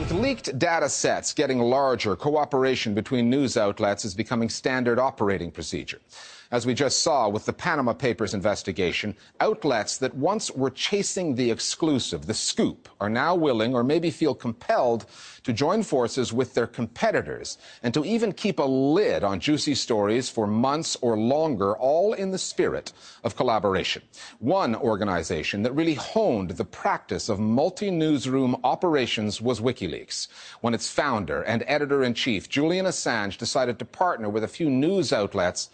With leaked data sets getting larger, cooperation between news outlets is becoming standard operating procedure. As we just saw with the Panama Papers investigation, outlets that once were chasing the exclusive, the scoop, are now willing or maybe feel compelled to join forces with their competitors and to even keep a lid on juicy stories for months or longer, all in the spirit of collaboration. One organization that really honed the practice of multi-newsroom operations was WikiLeaks, when its founder and editor-in-chief, Julian Assange, decided to partner with a few news outlets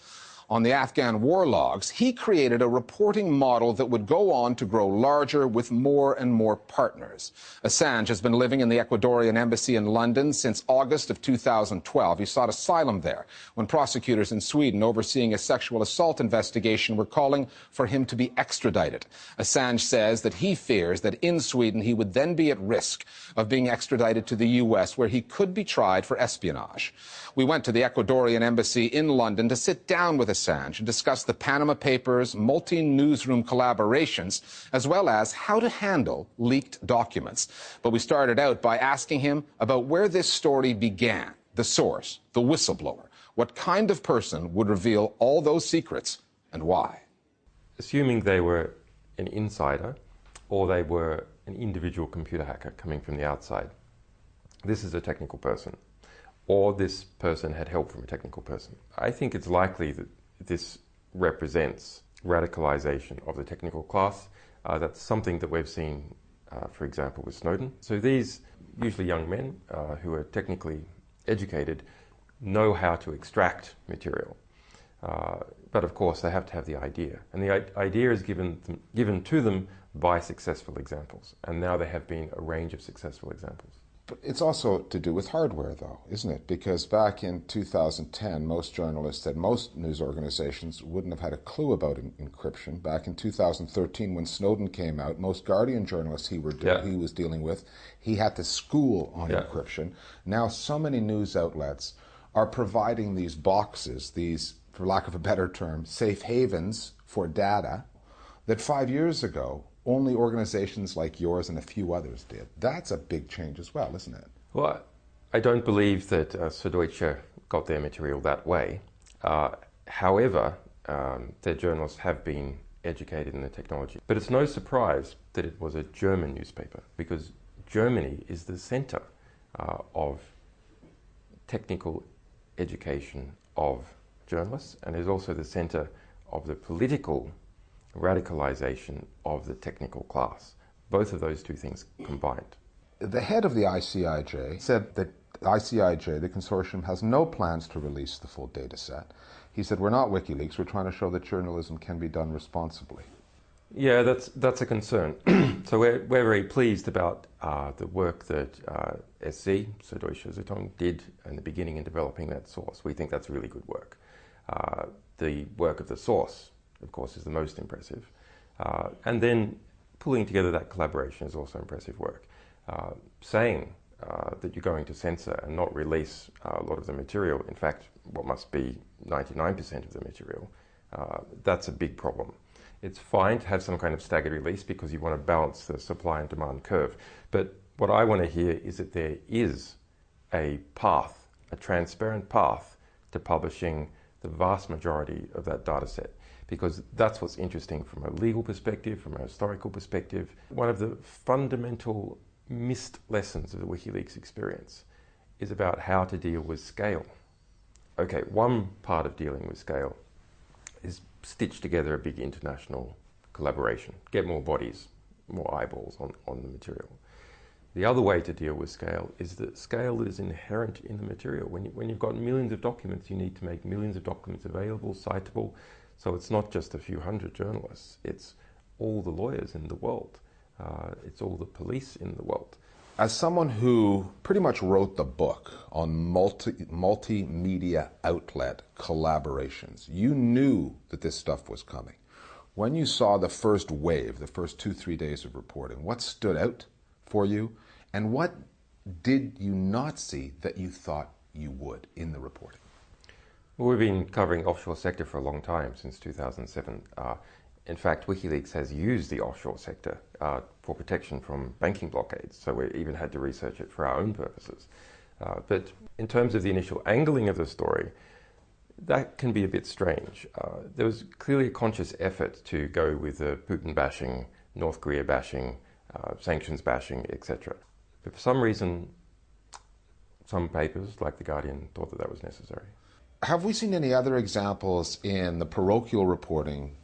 on the Afghan war logs. He created a reporting model that would go on to grow larger with more and more partners. Assange has been living in the Ecuadorian embassy in London since August of 2012. He sought asylum there when prosecutors in Sweden overseeing a sexual assault investigation were calling for him to be extradited. Assange says that he fears that in Sweden he would then be at risk of being extradited to the US, where he could be tried for espionage. We went to the Ecuadorian embassy in London to sit down with Assange and discuss the Panama Papers, multi-newsroom collaborations, as well as how to handle leaked documents. But we started out by asking him about where this story began, the source, the whistleblower. What kind of person would reveal all those secrets and why? Assuming they were an insider or they were an individual computer hacker coming from the outside, this is a technical person, or this person had help from a technical person. I think it's likely that this represents radicalization of the technical class. That's something that we've seen, for example, with Snowden. So these usually young men who are technically educated know how to extract material. But of course, they have to have the idea. And the idea is given to them by successful examples. And now there have been a range of successful examples. But it's also to do with hardware, though, isn't it? Because back in 2010, most journalists said most news organizations wouldn't have had a clue about encryption. Back in 2013, when Snowden came out, most Guardian journalists he was dealing with, he had to school on encryption. Now, so many news outlets are providing these boxes, these, for lack of a better term, safe havens for data that 5 years ago only organizations like yours and a few others did. That's a big change as well, isn't it? Well, I don't believe that Süddeutsche got their material that way. However, their journalists have been educated in the technology. But it's no surprise that it was a German newspaper, because Germany is the center of technical education of journalists, and is also the center of the political radicalization of the technical class. Both of those two things combined. The head of the ICIJ said that ICIJ, the consortium, has no plans to release the full data set. He said, we're not WikiLeaks, we're trying to show that journalism can be done responsibly. Yeah, that's a concern. So we're very pleased about the work that SC, Süddeutsche Zeitung, did in the beginning in developing that source. We think that's really good work. The work of the source, of course, is the most impressive. And then pulling together that collaboration is also impressive work. Saying that you're going to censor and not release a lot of the material, in fact, what must be 99% of the material, that's a big problem. It's fine to have some kind of staggered release because you want to balance the supply and demand curve. But what I want to hear is that there is a path, a transparent path to publishing the vast majority of that data set. Because that's what's interesting from a legal perspective, from a historical perspective. One of the fundamental missed lessons of the WikiLeaks experience is about how to deal with scale. Okay, one part of dealing with scale is stitch together a big international collaboration, get more bodies, more eyeballs on the material. The other way to deal with scale is the scale that is inherent in the material. When you've got millions of documents, you need to make millions of documents available, citable. So it's not just a few hundred journalists, it's all the lawyers in the world. It's all the police in the world. As someone who pretty much wrote the book on multimedia outlet collaborations, you knew that this stuff was coming. When you saw the first wave, the first 2-3 days of reporting, what stood out for you? And what did you not see that you thought you would in the reporting? Well, we've been covering offshore sector for a long time, since 2007. In fact, WikiLeaks has used the offshore sector for protection from banking blockades, so we even had to research it for our own purposes. But in terms of the initial angling of the story, that can be a bit strange. There was clearly a conscious effort to go with the Putin bashing, North Korea bashing, sanctions bashing, etc. But for some reason, some papers, like The Guardian, thought that that was necessary. Have we seen any other examples in the parochial reporting,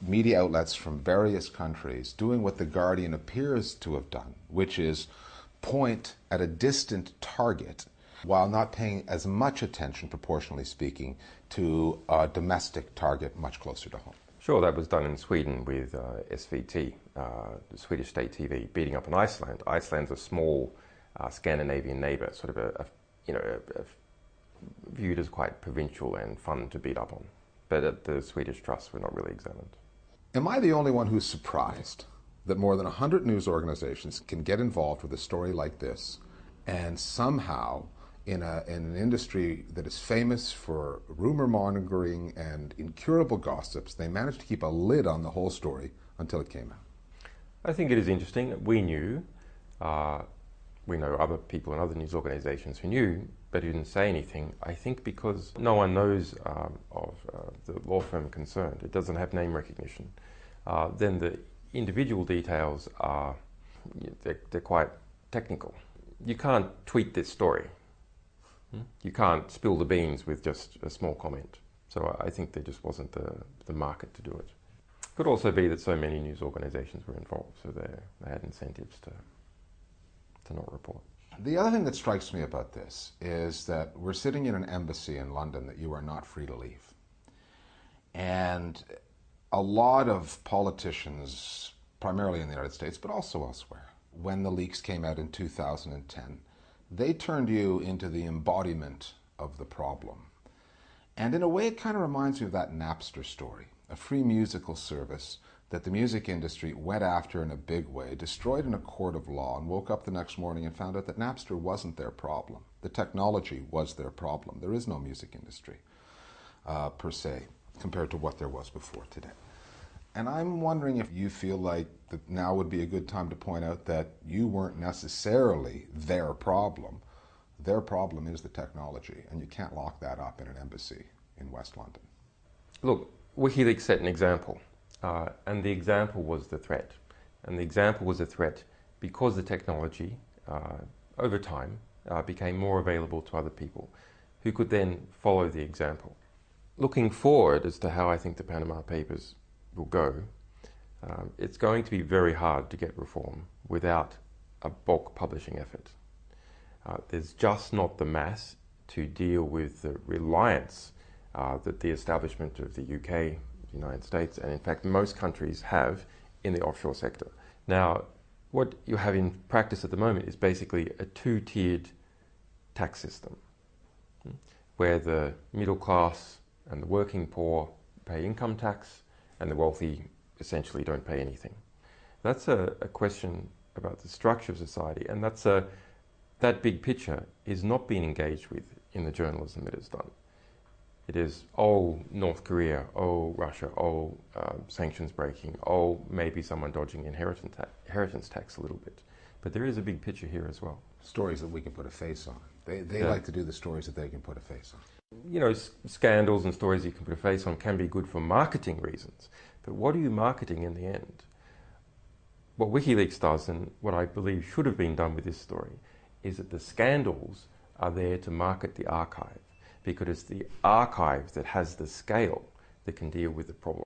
media outlets from various countries doing what The Guardian appears to have done, which is point at a distant target while not paying as much attention, proportionally speaking, to a domestic target much closer to home? Sure, that was done in Sweden with SVT, the Swedish state TV, beating up on Iceland. Iceland's a small Scandinavian neighbour, sort of viewed as quite provincial and fun to beat up on. But the Swedish trusts were not really examined. Am I the only one who's surprised that more than 100 news organizations can get involved with a story like this, and somehow in an industry that is famous for rumor mongering and incurable gossips, they managed to keep a lid on the whole story until it came out? I think it is interesting. We knew, we know other people in other news organizations who knew, but who didn't say anything. I think because no one knows of the law firm concerned. It doesn't have name recognition. Then the individual details are, they're quite technical. You can't tweet this story. You can't spill the beans with just a small comment. So I think there just wasn't the market to do it. Could also be that so many news organizations were involved, so they had incentives to not report. The other thing that strikes me about this is that we're sitting in an embassy in London that you are not free to leave. And a lot of politicians, primarily in the United States, but also elsewhere, when the leaks came out in 2010, they turned you into the embodiment of the problem. And in a way, it kind of reminds me of that Napster story, a free musical service that the music industry went after in a big way, destroyed in a court of law, and woke up the next morning and found out that Napster wasn't their problem. The technology was their problem. There is no music industry, per se, compared to what there was before today. And I'm wondering if you feel like that now would be a good time to point out that you weren't necessarily their problem. Their problem is the technology, and you can't lock that up in an embassy in West London. Look, WikiLeaks set an example, and the example was the threat. And the example was a threat because the technology, over time, became more available to other people who could then follow the example. Looking forward as to how I think the Panama Papers will go, it's going to be very hard to get reform without a bulk publishing effort. There's just not the mass to deal with the reliance that the establishment of the UK, the United States, and in fact most countries have in the offshore sector. Now, what you have in practice at the moment is basically a two-tiered tax system, where the middle class and the working poor pay income tax, and the wealthy essentially don't pay anything. That's a question about the structure of society, and that big picture is not being engaged with in the journalism it has done. It is, oh, North Korea, oh, Russia, oh, sanctions breaking, oh, maybe someone dodging inheritance tax a little bit. But there is a big picture here as well. Stories that we can put a face on. They like to do the stories that they can put a face on. You know, scandals and stories you can put a face on can be good for marketing reasons. But what are you marketing in the end? What WikiLeaks does, and what I believe should have been done with this story, is that the scandals are there to market the archive, because it's the archive that has the scale that can deal with the problem.